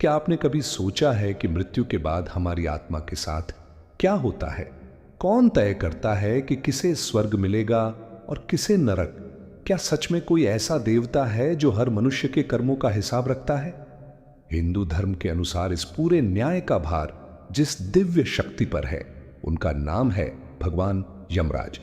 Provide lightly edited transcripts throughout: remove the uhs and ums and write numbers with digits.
क्या आपने कभी सोचा है कि मृत्यु के बाद हमारी आत्मा के साथ क्या होता है? कौन तय करता है कि किसे स्वर्ग मिलेगा और किसे नरक? क्या सच में कोई ऐसा देवता है जो हर मनुष्य के कर्मों का हिसाब रखता है? हिंदू धर्म के अनुसार इस पूरे न्याय का भार जिस दिव्य शक्ति पर है, उनका नाम है भगवान यमराज।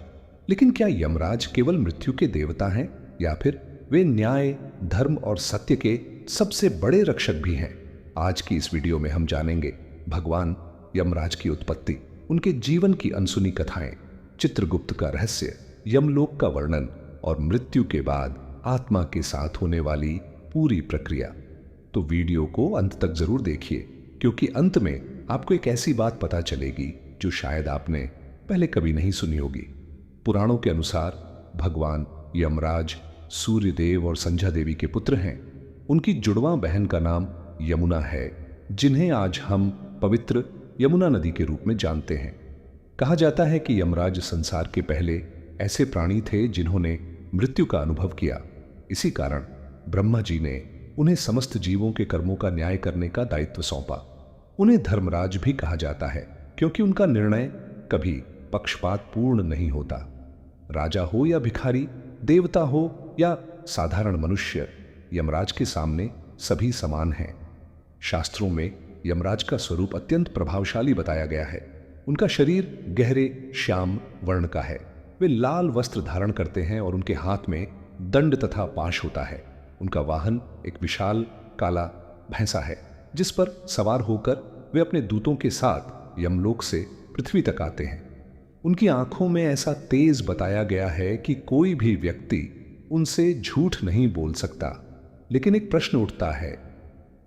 लेकिन क्या यमराज केवल मृत्यु के देवता हैं या फिर वे न्याय, धर्म और सत्य के सबसे बड़े रक्षक भी हैं? आज की इस वीडियो में हम जानेंगे भगवान यमराज की उत्पत्ति, उनके जीवन की अनसुनी कथाएं, चित्रगुप्त का रहस्य, यमलोक का वर्णन और मृत्यु के बाद आत्मा के साथ होने वाली पूरी प्रक्रिया। तो वीडियो को अंत तक जरूर देखिए, क्योंकि अंत में आपको एक ऐसी बात पता चलेगी जो शायद आपने पहले कभी नहीं सुनी होगी। पुराणों के अनुसार भगवान यमराज सूर्यदेव और संध्या देवी के पुत्र हैं। उनकी जुड़वां बहन का नाम यमुना है, जिन्हें आज हम पवित्र यमुना नदी के रूप में जानते हैं। कहा जाता है कि यमराज संसार के पहले ऐसे प्राणी थे जिन्होंने मृत्यु का अनुभव किया। इसी कारण ब्रह्मा जी ने उन्हें समस्त जीवों के कर्मों का न्याय करने का दायित्व सौंपा। उन्हें धर्मराज भी कहा जाता है, क्योंकि उनका निर्णय कभी पक्षपात पूर्ण नहीं होता। राजा हो या भिखारी, देवता हो या साधारण मनुष्य, यमराज के सामने सभी समान हैं। शास्त्रों में यमराज का स्वरूप अत्यंत प्रभावशाली बताया गया है। उनका शरीर गहरे श्याम वर्ण का है। वे लाल वस्त्र धारण करते हैं और उनके हाथ में दंड तथा पाश होता है। उनका वाहन एक विशाल काला भैंसा है, जिस पर सवार होकर वे अपने दूतों के साथ यमलोक से पृथ्वी तक आते हैं। उनकी आंखों में ऐसा तेज बताया गया है कि कोई भी व्यक्ति उनसे झूठ नहीं बोल सकता। लेकिन एक प्रश्न उठता है,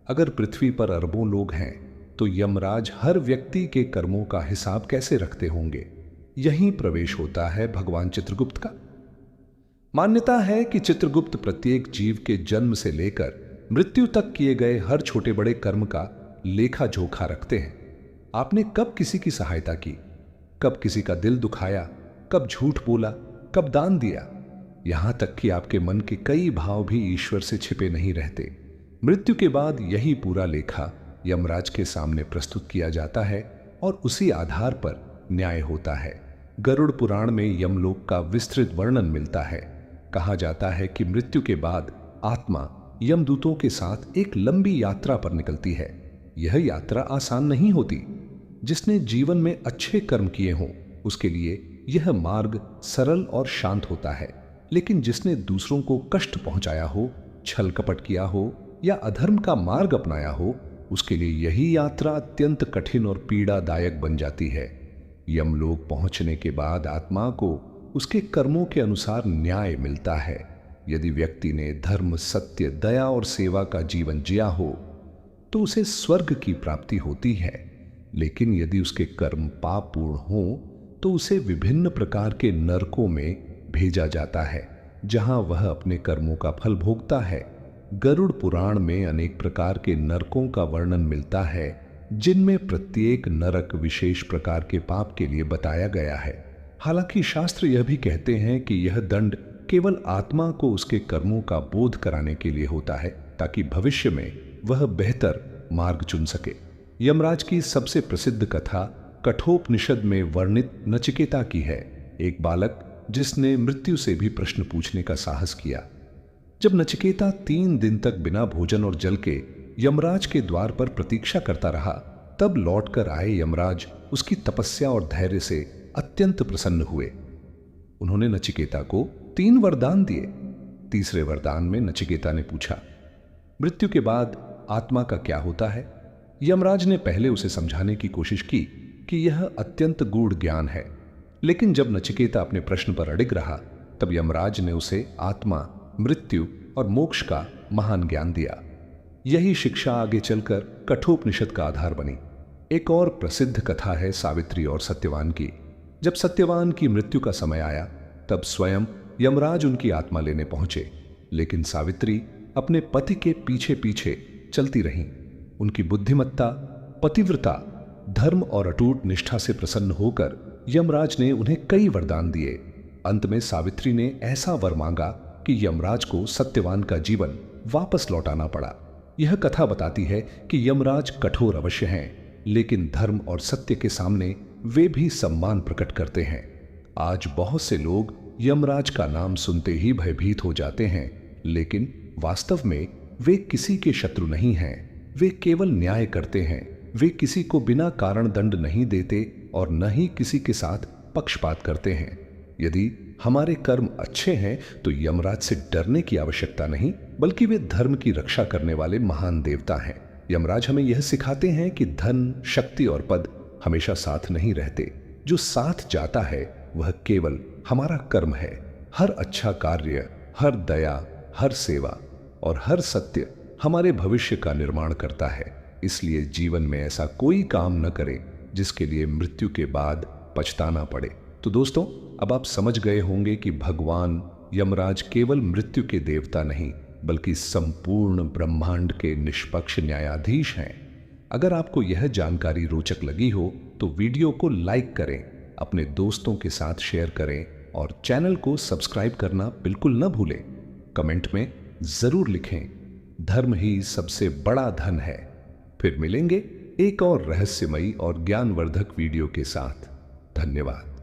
अगर पृथ्वी पर अरबों लोग हैं तो यमराज हर व्यक्ति के कर्मों का हिसाब कैसे रखते होंगे? यहीं प्रवेश होता है भगवान चित्रगुप्त का। मान्यता है कि चित्रगुप्त प्रत्येक जीव के जन्म से लेकर मृत्यु तक किए गए हर छोटे बड़े कर्म का लेखा जोखा रखते हैं। आपने कब किसी की सहायता की, कब किसी का दिल दुखाया, कब झूठ बोला, कब दान दिया, यहां तक कि आपके मन के कई भाव भी ईश्वर से छिपे नहीं रहते। मृत्यु के बाद यही पूरा लेखा यमराज के सामने प्रस्तुत किया जाता है और उसी आधार पर न्याय होता है। गरुड़ पुराण में यमलोक का विस्तृत वर्णन मिलता है। कहा जाता है कि मृत्यु के बाद आत्मा यमदूतों के साथ एक लंबी यात्रा पर निकलती है। यह यात्रा आसान नहीं होती। जिसने जीवन में अच्छे कर्म किए हों उसके लिए यह मार्ग सरल और शांत होता है, लेकिन जिसने दूसरों को कष्ट पहुंचाया हो, छल कपट किया हो या अधर्म का मार्ग अपनाया हो, उसके लिए यही यात्रा अत्यंत कठिन और पीड़ादायक बन जाती है। यमलोक पहुंचने के बाद आत्मा को उसके कर्मों के अनुसार न्याय मिलता है। यदि व्यक्ति ने धर्म, सत्य, दया और सेवा का जीवन जिया हो तो उसे स्वर्ग की प्राप्ति होती है। लेकिन यदि उसके कर्म पापपूर्ण हो तो उसे विभिन्न प्रकार के नरकों में भेजा जाता है, जहां वह अपने कर्मों का फल भोगता है। गरुड़ पुराण में अनेक प्रकार के नरकों का वर्णन मिलता है, जिनमें प्रत्येक नरक विशेष प्रकार के पाप के लिए बताया गया है। हालांकि शास्त्र यह भी कहते हैं कि यह दंड केवल आत्मा को उसके कर्मों का बोध कराने के लिए होता है, ताकि भविष्य में वह बेहतर मार्ग चुन सके। यमराज की सबसे प्रसिद्ध कथा कठोपनिषद में वर्णित नचिकेता की है, एक बालक जिसने मृत्यु से भी प्रश्न पूछने का साहस किया। जब नचिकेता 3 दिन तक बिना भोजन और जल के यमराज के द्वार पर प्रतीक्षा करता रहा, तब लौटकर आए यमराज उसकी तपस्या और धैर्य से अत्यंत प्रसन्न हुए। उन्होंने नचिकेता को 3 वरदान दिए। तीसरे वरदान में नचिकेता ने पूछा, मृत्यु के बाद आत्मा का क्या होता है? यमराज ने पहले उसे समझाने की कोशिश की कि यह अत्यंत गूढ़ ज्ञान है, लेकिन जब नचिकेता अपने प्रश्न पर अड़िग रहा, तब यमराज ने उसे आत्मा, मृत्यु और मोक्ष का महान ज्ञान दिया। यही शिक्षा आगे चलकर कठोपनिषद का आधार बनी। एक और प्रसिद्ध कथा है सावित्री और सत्यवान की। जब सत्यवान की मृत्यु का समय आया, तब स्वयं यमराज उनकी आत्मा लेने पहुंचे, लेकिन सावित्री अपने पति के पीछे पीछे चलती रहीं। उनकी बुद्धिमत्ता, पतिव्रता, धर्म और अटूट निष्ठा से प्रसन्न होकर यमराज ने उन्हें कई वरदान दिए। अंत में सावित्री ने ऐसा वर मांगा कि यमराज को सत्यवान का जीवन वापस लौटाना पड़ा। यह कथा बताती है कि यमराज कठोर अवश्य हैं, लेकिन धर्म और सत्य के सामने वे भी सम्मान प्रकट करते हैं। आज बहुत से लोग यमराज का नाम सुनते ही भयभीत हो जाते हैं, लेकिन वास्तव में वे किसी के शत्रु नहीं हैं। वे केवल न्याय करते हैं। वे किसी को बिना कारण दंड नहीं देते और न ही किसी के साथ पक्षपात करते हैं। यदि हमारे कर्म अच्छे हैं तो यमराज से डरने की आवश्यकता नहीं, बल्कि वे धर्म की रक्षा करने वाले महान देवता हैं। यमराज हमें यह सिखाते हैं कि धन, शक्ति और पद हमेशा साथ नहीं रहते। जो साथ जाता है वह केवल हमारा कर्म है। हर अच्छा कार्य, हर दया, हर सेवा और हर सत्य हमारे भविष्य का निर्माण करता है। इसलिए जीवन में ऐसा कोई काम न करें जिसके लिए मृत्यु के बाद पछताना पड़े। तो दोस्तों, अब आप समझ गए होंगे कि भगवान यमराज केवल मृत्यु के देवता नहीं, बल्कि संपूर्ण ब्रह्मांड के निष्पक्ष न्यायाधीश हैं। अगर आपको यह जानकारी रोचक लगी हो तो वीडियो को लाइक करें, अपने दोस्तों के साथ शेयर करें और चैनल को सब्सक्राइब करना बिल्कुल न भूलें। कमेंट में जरूर लिखें, धर्म ही सबसे बड़ा धन है। फिर मिलेंगे एक और रहस्यमयी और ज्ञानवर्धक वीडियो के साथ। धन्यवाद।